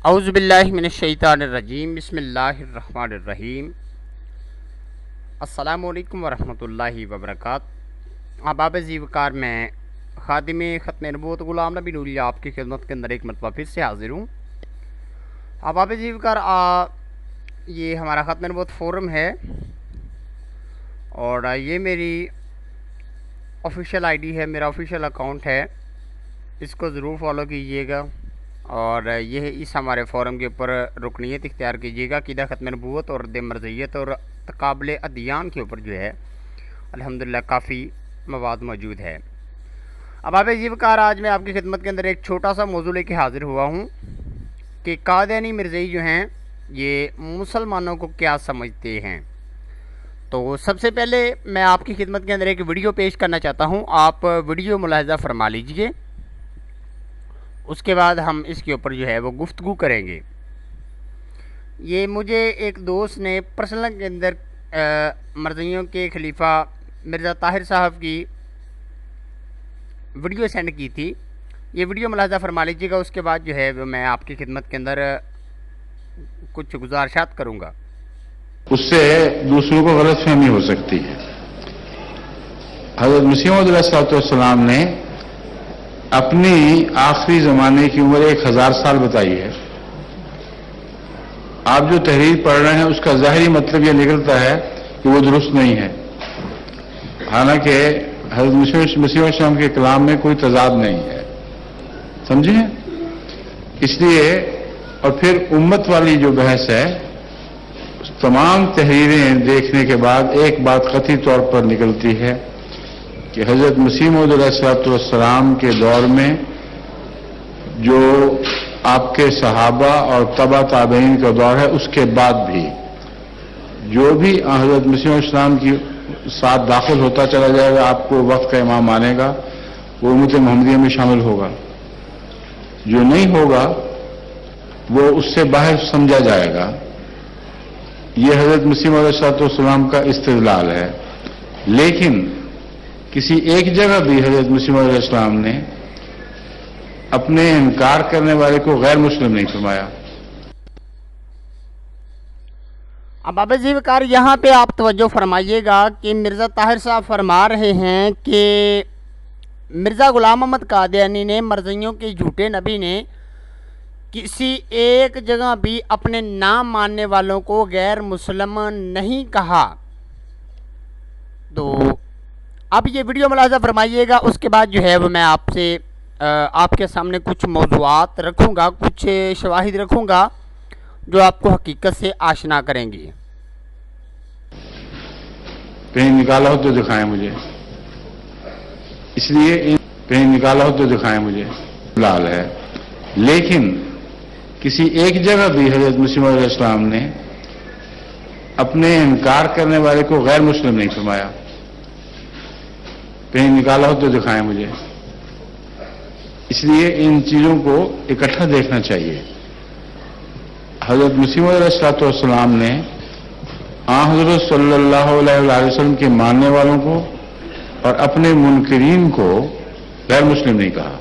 اعوذ باللہ من الشیطان الرجیم، بسم اللہ الرحمن الرحیم۔ السلام علیکم ورحمۃ اللہ وبرکاتہ۔ احباب زیوکار، میں خادم ختم نبوت غلام نبی نوری آپ کی خدمت کے اندر ایک مرتبہ پھر سے حاضر ہوں۔ احباب زیوکار، یہ ہمارا ختم نبوت فورم ہے اور یہ میری آفیشیل آئی ڈی ہے، میرا آفیشیل اکاؤنٹ ہے، اس کو ضرور فالو کیجیے گا اور یہ اس ہمارے فورم کے اوپر رکنیت اختیار کیجیے گا۔ عقیدہ ختم نبوت اور رد مرضیت اور تقابل ادیان کے اوپر جو ہے الحمدللہ کافی مواد موجود ہے۔ احباب زیوکار، آج میں آپ کی خدمت کے اندر ایک چھوٹا سا موضوع لے کے حاضر ہوا ہوں کہ قادیانی مرزائی جو ہیں یہ مسلمانوں کو کیا سمجھتے ہیں۔ تو سب سے پہلے میں آپ کی خدمت کے اندر ایک ویڈیو پیش کرنا چاہتا ہوں، آپ ویڈیو ملاحظہ فرما لیجئے، اس کے بعد ہم اس کے اوپر جو ہے وہ گفتگو کریں گے۔ یہ مجھے ایک دوست نے پرسنل کے اندر مرزائیوں کے خلیفہ مرزا طاہر صاحب کی ویڈیو سینڈ کی تھی، یہ ویڈیو ملاحظہ فرما لیجیے گا، اس کے بعد جو ہے وہ میں آپ کی خدمت کے اندر کچھ گزارشات کروں گا۔ اس سے دوسروں کو غلط فہمی ہو سکتی ہے۔ حضرت مسیح موعود علیہ السلام نے اپنی آخری زمانے کی عمر 1000 سال بتائی ہے۔ آپ جو تحریر پڑھ رہے ہیں اس کا ظاہری مطلب یہ نکلتا ہے کہ وہ درست نہیں ہے، حالانکہ حضرت مسیح السلام کے کلام میں کوئی تضاد نہیں ہے، سمجھیں؟ اس لیے اور پھر امت والی جو بحث ہے، تمام تحریریں دیکھنے کے بعد ایک بات قطعی طور پر نکلتی ہے کہ حضرت مسیح موعود علیہ السلام کے دور میں جو آپ کے صحابہ اور تبع تابعین کا دور ہے، اس کے بعد بھی جو بھی حضرت مسیح السلام کی ساتھ داخل ہوتا چلا جائے گا، آپ کو وقت کا امام مانے گا، وہ امت محمدیہ میں شامل ہوگا۔ جو نہیں ہوگا وہ اس سے باہر سمجھا جائے گا۔ یہ حضرت مسیح موعود علیہ السلام کا استدلال ہے، لیکن کسی ایک جگہ بھی حضرت مسیح موعود علیہ السلام نے اپنے انکار کرنے والے کو غیر مسلم نہیں فرمایا۔ احباب زیوکار، یہاں پہ آپ توجہ فرمائیے گا کہ مرزا طاہر صاحب فرما رہے ہیں کہ مرزا غلام احمد قادیانی نے، مرزائیوں کے جھوٹے نبی نے، کسی ایک جگہ بھی اپنے نام ماننے والوں کو غیر مسلم نہیں کہا۔ تو اب یہ ویڈیو ملاحظہ فرمائیے گا، اس کے بعد جو ہے وہ میں آپ کے سامنے کچھ موضوعات رکھوں گا، کچھ شواہد رکھوں گا جو آپ کو حقیقت سے آشنا کریں گے۔ کہیں نکالا ہو تو دکھائیں مجھے، اس لیے کہیں نکالا ہو تو دکھائیں مجھے، لال ہے، لیکن کسی ایک جگہ بھی حضرت مسیح موعود علیہ السلام نے اپنے انکار کرنے والے کو غیر مسلم نہیں فرمایا۔ کہیں نکالا ہو تو دکھائیں مجھے، اس لیے ان چیزوں کو اکٹھا دیکھنا چاہیے۔ حضرت مسیح موعود علیہ السلام نے حضرت صلی اللہ علیہ وسلم کے ماننے والوں کو اور اپنے منکرین کو غیر مسلم نہیں کہا،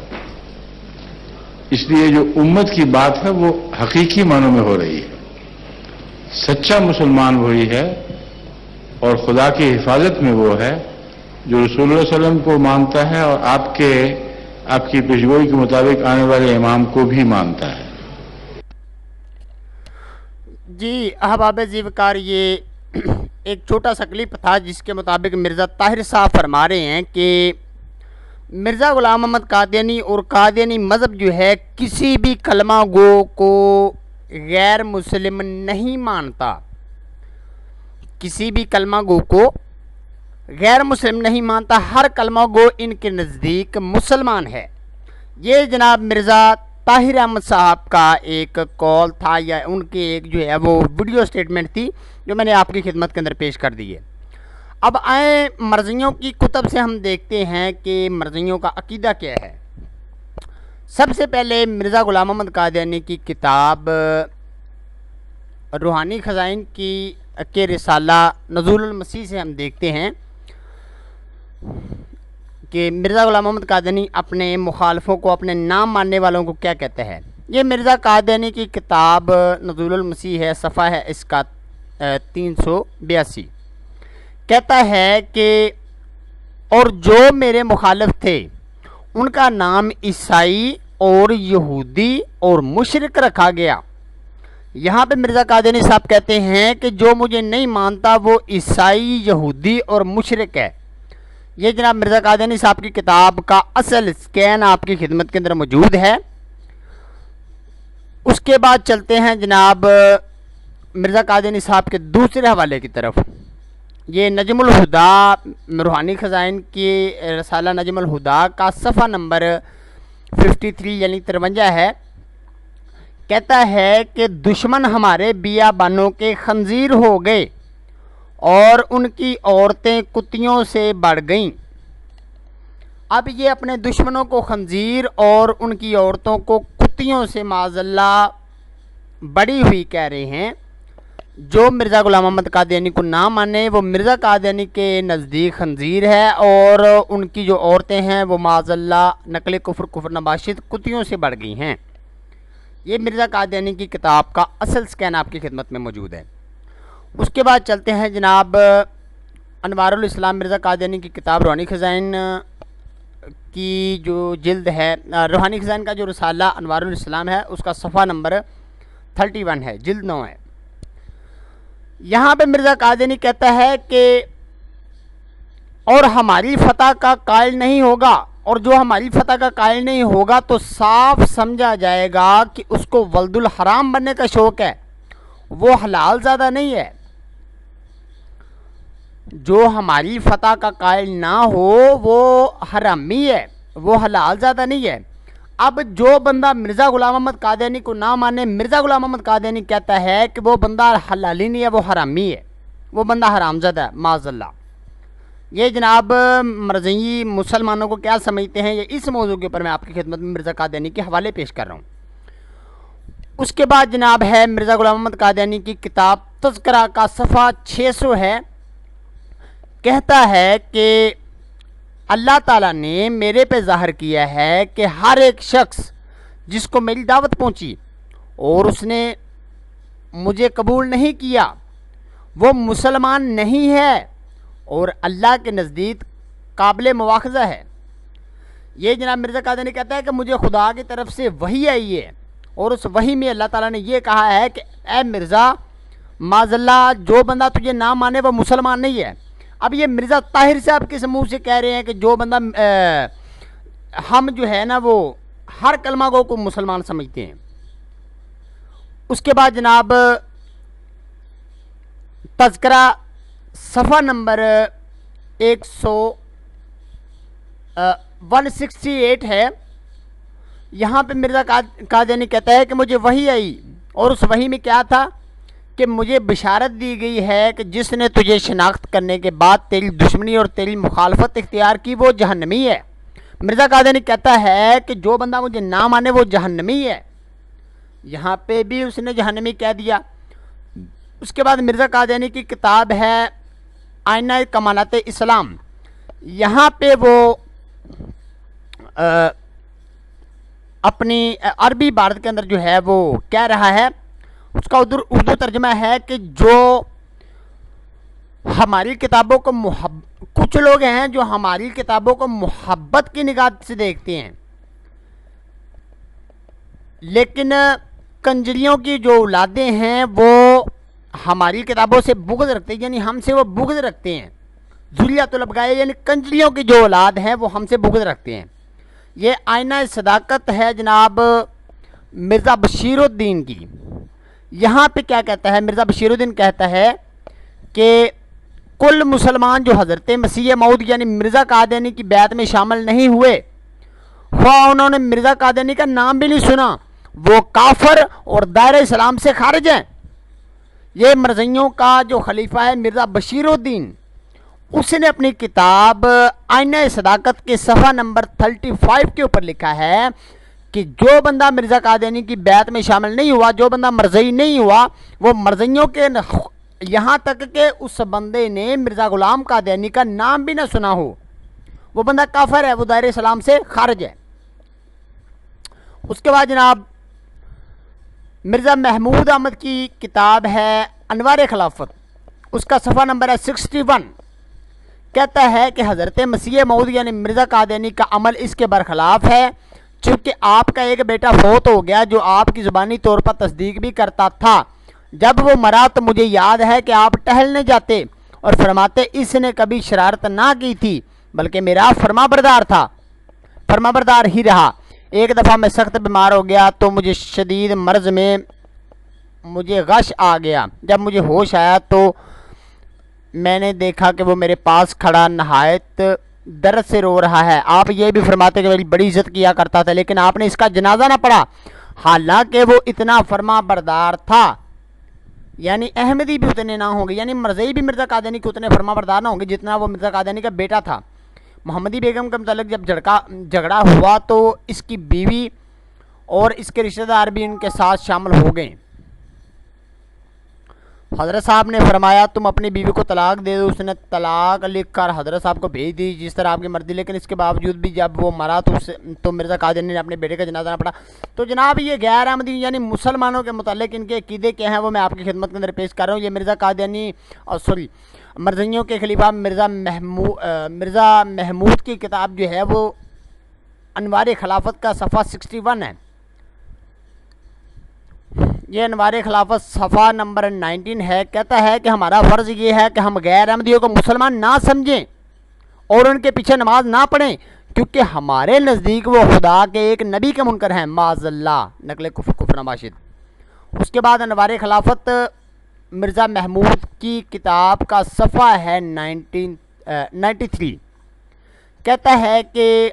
اس لیے جو امت کی بات ہے وہ حقیقی معنوں میں ہو رہی ہے۔ سچا مسلمان وہی ہے اور خدا کی حفاظت میں وہ ہے جو رسول اللہ صلی اللہ علیہ وسلم کو مانتا ہے اور آپ کی پیشگوئی کے مطابق آنے والے امام کو بھی مانتا ہے۔ جی احباب زیوکار، یہ ایک چھوٹا سا کلپ تھا جس کے مطابق مرزا طاہر صاحب فرما رہے ہیں کہ مرزا غلام احمد قادیانی اور قادیانی مذہب جو ہے کسی بھی کلمہ گو کو غیر مسلم نہیں مانتا، کسی بھی کلمہ گو کو غیر مسلم نہیں مانتا، ہر کلمہ گو ان کے نزدیک مسلمان ہے۔ یہ جناب مرزا طاہر احمد صاحب کا ایک کال تھا، یا ان کی ایک جو ہے وہ ویڈیو سٹیٹمنٹ تھی جو میں نے آپ کی خدمت کے اندر پیش کر دی ہے۔ اب آئیں مرزائیوں کی کتب سے ہم دیکھتے ہیں کہ مرزائیوں کا عقیدہ کیا ہے۔ سب سے پہلے مرزا غلام احمد قادیانی کی کتاب روحانی خزائن کے رسالہ نزول المسیح سے ہم دیکھتے ہیں کہ مرزا غلام احمد قادیانی اپنے مخالفوں کو، اپنے نام ماننے والوں کو کیا کہتا ہے۔ یہ مرزا قادیانی کی کتاب نزول المسیح ہے، صفحہ ہے اس کا 382۔ کہتا ہے کہ اور جو میرے مخالف تھے ان کا نام عیسائی اور یہودی اور مشرک رکھا گیا۔ یہاں پہ مرزا قادیانی صاحب کہتے ہیں کہ جو مجھے نہیں مانتا وہ عیسائی، یہودی اور مشرک ہے۔ یہ جناب مرزا قادیانی صاحب کی کتاب کا اصل اسکین آپ کی خدمت کے اندر موجود ہے۔ اس کے بعد چلتے ہیں جناب مرزا قادیانی صاحب کے دوسرے حوالے کی طرف۔ یہ نجم الہدا، روحانی خزائن کی رسالہ نجم الہدا کا صفحہ نمبر 53 یعنی 53 ہے۔ کہتا ہے کہ دشمن ہمارے بیابانوں کے خنزیر ہو گئے اور ان کی عورتیں کتیوں سے بڑھ گئیں۔ اب یہ اپنے دشمنوں کو خنزیر اور ان کی عورتوں کو کتیوں سے معاذ اللہ بڑی ہوئی کہہ رہے ہیں۔ جو مرزا غلام محمد قادیانی کو نہ مانے وہ مرزا قادیانی کے نزدیک خنزیر ہے، اور ان کی جو عورتیں ہیں وہ معاذ اللہ نقل کفر نباشد کتیوں سے بڑھ گئی ہیں۔ یہ مرزا قادیانی کی کتاب کا اصل سکین آپ کی خدمت میں موجود ہے۔ اس کے بعد چلتے ہیں جناب انوار الاسلام مرزا قادیانی کی کتاب روحانی خزائن کی جو جلد ہے، روحانی خزائن کا جو رسالہ انوار الاسلام ہے اس کا صفحہ نمبر 31 ہے، جلد 9 ہے۔ یہاں پہ مرزا قادیانی کہتا ہے کہ اور ہماری فتح کا قائل نہیں ہوگا، اور جو ہماری فتح کا قائل نہیں ہوگا تو صاف سمجھا جائے گا کہ اس کو ولد الحرام بننے کا شوق ہے، وہ حلال زادہ نہیں ہے۔ جو ہماری فتح کا قائل نہ ہو وہ حرامی ہے، وہ حلال زادہ نہیں ہے۔ اب جو بندہ مرزا غلام محمد قادیانی کو نہ مانے، مرزا غلام محمد قادیانی کہتا ہے کہ وہ بندہ حلالی نہیں ہے، وہ حرامی ہے، وہ بندہ حرام زادہ ہے معاذ اللہ۔ یہ جناب مرزئی مسلمانوں کو کیا سمجھتے ہیں، یہ اس موضوع کے اوپر میں آپ کی خدمت میں مرزا قادیانی کے حوالے پیش کر رہا ہوں۔ اس کے بعد جناب ہے مرزا غلام محمد قادیانی کی کتاب تذکرہ کا صفحہ 600 ہے۔ کہتا ہے کہ اللہ تعالیٰ نے میرے پہ ظاہر کیا ہے کہ ہر ایک شخص جس کو میری دعوت پہنچی اور اس نے مجھے قبول نہیں کیا وہ مسلمان نہیں ہے اور اللہ کے نزدیک قابل مواخذہ ہے۔ یہ جناب مرزا قادیانی کہتا ہے کہ مجھے خدا کی طرف سے وحی آئی ہے، اور اس وحی میں اللہ تعالیٰ نے یہ کہا ہے کہ اے مرزا معاذ اللہ جو بندہ تجھے نہ مانے وہ مسلمان نہیں ہے۔ اب یہ مرزا طاہر صاحب کس منہ سے کہہ رہے ہیں کہ جو بندہ ہم جو ہے نا وہ ہر کلمہ گو کو مسلمان سمجھتے ہیں۔ اس کے بعد جناب تذکرہ صفحہ نمبر 168 ہے۔ یہاں پہ مرزا قادیانی کہتا ہے کہ مجھے وحی آئی، اور اس وحی میں کیا تھا کہ مجھے بشارت دی گئی ہے کہ جس نے تجھے شناخت کرنے کے بعد تیری دشمنی اور تیری مخالفت اختیار کی وہ جہنمی ہے۔ مرزا قادیانی کہتا ہے کہ جو بندہ مجھے نہ مانے وہ جہنمی ہے، یہاں پہ بھی اس نے جہنمی کہہ دیا۔ اس کے بعد مرزا قادیانی کی کتاب ہے آئینہ کمالات اسلام۔ یہاں پہ وہ اپنی عربی عبارت کے اندر جو ہے وہ کہہ رہا ہے، اس کا اردو ترجمہ ہے کہ جو ہماری کتابوں کو کچھ لوگ ہیں جو ہماری کتابوں کو محبت کی نگاہ سے دیکھتے ہیں، لیکن کنجریوں کی جو اولادیں ہیں وہ ہماری کتابوں سے بغض رکھتے ہیں، یعنی ہم سے وہ بغض رکھتے ہیں۔ ذریت الابغاء یعنی کنجریوں کی جو اولاد ہیں وہ ہم سے بغض رکھتے ہیں۔ یہ آئینہ صداقت ہے جناب مرزا بشیر الدین کی۔ یہاں پہ کیا کہتا ہے مرزا بشیر الدین کہتا ہے کہ کل مسلمان جو حضرت مسیح موعود یعنی مرزا قادیانی کی بیعت میں شامل نہیں ہوئے، خواہ انہوں نے مرزا قادیانی کا نام بھی نہیں سنا، وہ کافر اور دائرہ اسلام سے خارج ہیں۔ یہ مرزائیوں کا جو خلیفہ ہے مرزا بشیر الدین، اس نے اپنی کتاب آئینہ صداقت کے صفحہ نمبر 35 کے اوپر لکھا ہے کہ جو بندہ مرزا قادیانی کی بیعت میں شامل نہیں ہوا، جو بندہ مرزئی نہیں ہوا، وہ مرزائیوں کے یہاں تک کہ اس بندے نے مرزا غلام قادیانی کا نام بھی نہ سنا ہو، وہ بندہ کافر ہے، وہ دائرہ اسلام سے خارج ہے۔ اس کے بعد جناب مرزا محمود احمد کی کتاب ہے انوار خلافت، اس کا صفحہ نمبر ہے 61، کہتا ہے کہ حضرت مسیح موعود یعنی مرزا قادیانی کا عمل اس کے برخلاف ہے، چونکہ آپ کا ایک بیٹا فوت ہو گیا جو آپ کی زبانی طور پر تصدیق بھی کرتا تھا۔ جب وہ مرا تو مجھے یاد ہے کہ آپ ٹہلنے جاتے اور فرماتے اس نے کبھی شرارت نہ کی تھی بلکہ میرا فرما بردار ہی رہا۔ ایک دفعہ میں سخت بیمار ہو گیا تو مجھے شدید مرض میں مجھے غش آ گیا۔ جب مجھے ہوش آیا تو میں نے دیکھا کہ وہ میرے پاس کھڑا نہایت درد سے رو رہا ہے۔ آپ یہ بھی فرماتے کہ میری بڑی عزت کیا کرتا تھا، لیکن آپ نے اس کا جنازہ نہ پڑھا، حالانکہ وہ اتنا فرما بردار تھا۔ یعنی احمدی بھی اتنے نہ ہوں گے، یعنی مرزئی بھی مرزا قادیانی کے اتنے فرما بردار نہ ہوں گے جتنا وہ مرزا قادیانی کا بیٹا تھا۔ محمدی بیگم کے متعلق جب جھگڑا ہوا تو اس کی بیوی اور اس کے رشتہ دار بھی ان کے ساتھ شامل ہو گئے۔ حضرت صاحب نے فرمایا تم اپنی بیوی کو طلاق دے دو۔ اس نے طلاق لکھ کر حضرت صاحب کو بھیج دی جس طرح آپ کی مرضی، لیکن اس کے باوجود بھی جب وہ مرا تو مرزا قادیانی نے اپنے بیٹے کا جنازہ نہ پڑھا۔ تو جناب یہ غیر احمدی یعنی مسلمانوں کے متعلق ان کے عقیدے کیا ہیں وہ میں آپ کی خدمت کے اندر پیش کر رہا ہوں۔ یہ مرزا قادیانی مرزئیوں کے خلیفہ مرزا محمود کی کتاب جو ہے وہ انوار خلافت کا صفحہ 61 ہے۔ یہ انوار خلافت صفحہ نمبر 19 ہے۔ کہتا ہے کہ ہمارا فرض یہ ہے کہ ہم غیر احمدیوں کو مسلمان نہ سمجھیں اور ان کے پیچھے نماز نہ پڑھیں، کیونکہ ہمارے نزدیک وہ خدا کے ایک نبی کے منکر ہیں، معاذ اللہ، نقل کفر نباشد۔ اس کے بعد انوار خلافت مرزا محمود کی کتاب کا صفحہ ہے 93، کہتا ہے کہ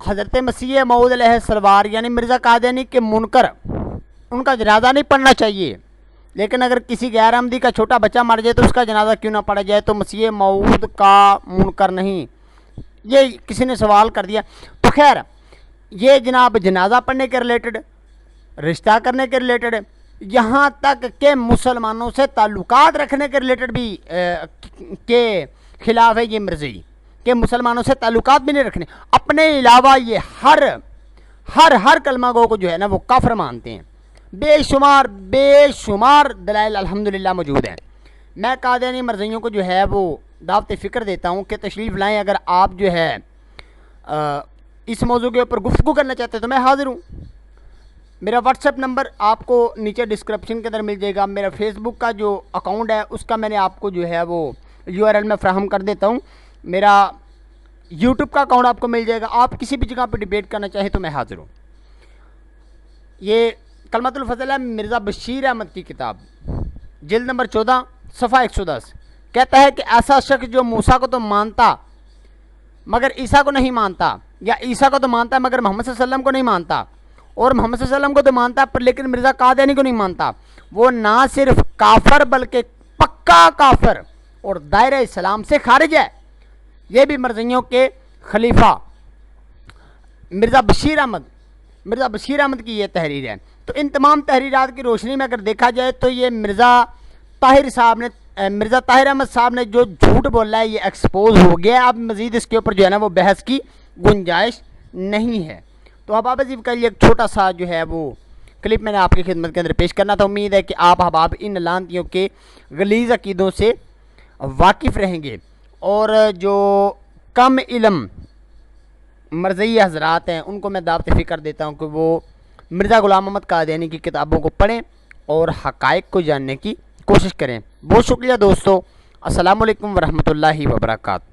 حضرت مسیح موعود علیہ السلام یعنی مرزا قادیانی کے منکر ان کا جنازہ نہیں پڑھنا چاہیے، لیکن اگر کسی غیر احمدی کا چھوٹا بچہ مر جائے تو اس کا جنازہ کیوں نہ پڑھا جائے، تو مسیح موعود کا منکر نہیں؟ یہ کسی نے سوال کر دیا۔ تو خیر یہ جناب جنازہ پڑھنے کے ریلیٹڈ، رشتہ کرنے کے ریلیٹڈ، یہاں تک کہ مسلمانوں سے تعلقات رکھنے کے ریلیٹڈ بھی کے خلاف ہے یہ مرزئی، کہ مسلمانوں سے تعلقات بھی نہیں رکھنے۔ اپنے علاوہ یہ ہر کلمہ گو کو جو ہے نا وہ کافر مانتے ہیں۔ بے شمار دلائل الحمدللہ موجود ہیں۔ میں قادیانی مرزئیوں کو جو ہے وہ دعوت فکر دیتا ہوں کہ تشریف لائیں۔ اگر آپ جو ہے اس موضوع کے اوپر گفتگو کرنا چاہتے ہیں تو میں حاضر ہوں۔ میرا واٹس ایپ نمبر آپ کو نیچے ڈسکرپشن کے اندر مل جائے گا۔ میرا فیس بک کا جو اکاؤنٹ ہے اس کا میں نے آپ کو جو ہے وہ URL میں فراہم کر دیتا ہوں۔ میرا یوٹیوب کا اکاؤنٹ آپ کو مل جائے گا۔ آپ کسی بھی جگہ پہ ڈیبیٹ کرنا چاہیں تو میں حاضر ہوں۔ یہ کلمۃ الفضل ہے مرزا بشیر احمد کی کتاب، جلد نمبر 14 صفحہ 110، کہتا ہے کہ ایسا شخص جو موسیٰ کو تو مانتا مگر عیسیٰ کو نہیں مانتا، یا عیسیٰ کو تو مانتا مگر محمد صلی اللہ علیہ وسلم کو نہیں مانتا، اور محمد صلی اللہ علیہ وسلم کو تو مانتا پر لیکن مرزا قادیانی کو نہیں مانتا، وہ نہ صرف کافر بلکہ پکا کافر اور دائرہ اسلام سے خارج ہے۔ یہ بھی مرزئیوں کے خلیفہ مرزا بشیر احمد کی یہ تحریر ہے۔ تو ان تمام تحریرات کی روشنی میں اگر دیکھا جائے تو یہ مرزا طاہر احمد صاحب نے جو جھوٹ بولا ہے یہ ایکسپوز ہو گیا۔ اب مزید اس کے اوپر جو ہے نا وہ بحث کی گنجائش نہیں ہے۔ تو احباب عزیز کا ایک چھوٹا سا جو ہے وہ کلپ میں نے آپ کی خدمت کے اندر پیش کرنا تھا۔ امید ہے کہ آپ احباب ان لانتیوں کے غلیظ عقیدوں سے واقف رہیں گے، اور جو کم علم مرزئی حضرات ہیں ان کو میں دعوت فکر دیتا ہوں کہ وہ مرزا غلام محمد قادیانی کی کتابوں کو پڑھیں اور حقائق کو جاننے کی کوشش کریں۔ بہت شکریہ دوستو، السلام علیکم ورحمۃ اللہ وبرکاتہ۔